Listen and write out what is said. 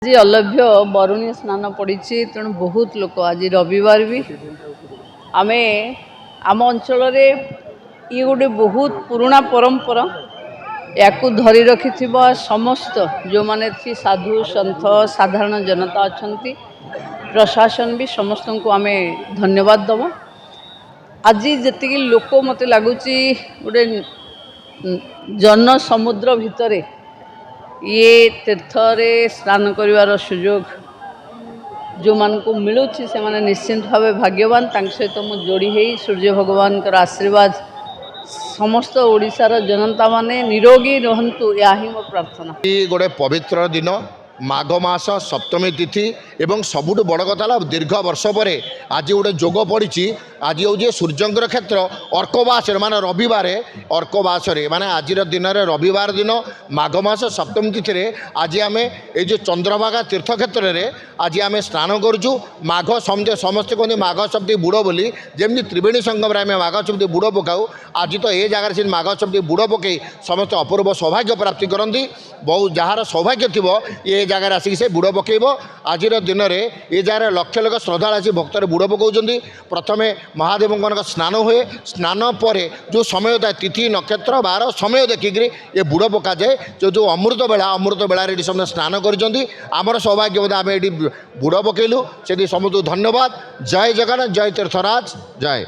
आज अलभ्य बरुणी स्नान पड़ी तेणु बहुत लोक आज रविवार भी आम आम अंचल ये गोटे बहुत पुराना परंपरा या धरी रखि समस्त जो माने थी साधु सन्थ साधारण जनता अच्छा प्रशासन भी समस्त को आम धन्यवाद दबा। आज जी लोक मत लगुच गोटे जन समुद्र भितर ये तीर्थ रे स्नान करिवार सुजोग जो मान को मिलूँ से माने निश्चिंत भाव भाग्यवान। सहित मुझे जोड़ी है सूर्य भगवान आशीर्वाद समस्त ओडिशार जनता माने निरोगी रहंतु या ही मो प्रार्थना। गोटे पवित्र दिन माघ मास सप्तमी तिथि एवं सबुठ बड़ कथा दीर्घ वर्ष पर आज गोटे जोग पड़ी। आज हूँ सूर्यंकर क्षेत्र अर्कवास माने रविवार अर्कवास माने आज दिन रविवार दिन माघ मास सप्तमी तिथि आज आम ये जो चंद्रभागा तीर्थ क्षेत्र में आज आम स्नान करुँ। माघ समस्ते कहते माघ शब्द बुड़ बोली जमी त्रिवेणी संगम आम माघ शब्द बुड़ पकाऊ। आज तो ये जगार से माघ शब्द बुड़ पकई समस्त अपूर्व सौभाग्य प्राप्ति करती। बहुत जार सौभाग्य थी ये जगार आसिक से बुड़ पकेब। आज दिन में ये जगार लक्ष लक्ष श्रद्धा आसी भक्तर बुड़ पकाउं। प्रथम महादेव स्नान हुए स्नान पर जो समय था तिथि नक्षत्र बार समय देखिक ये बुड़ पका जाए। जो अमृत बेला ये समस्त स्नान कर सौभाग्य आम ये बुड़ पकेलु से समस्त धन्यवाद। जय जगन्नाथ जय तीर्थराज जय।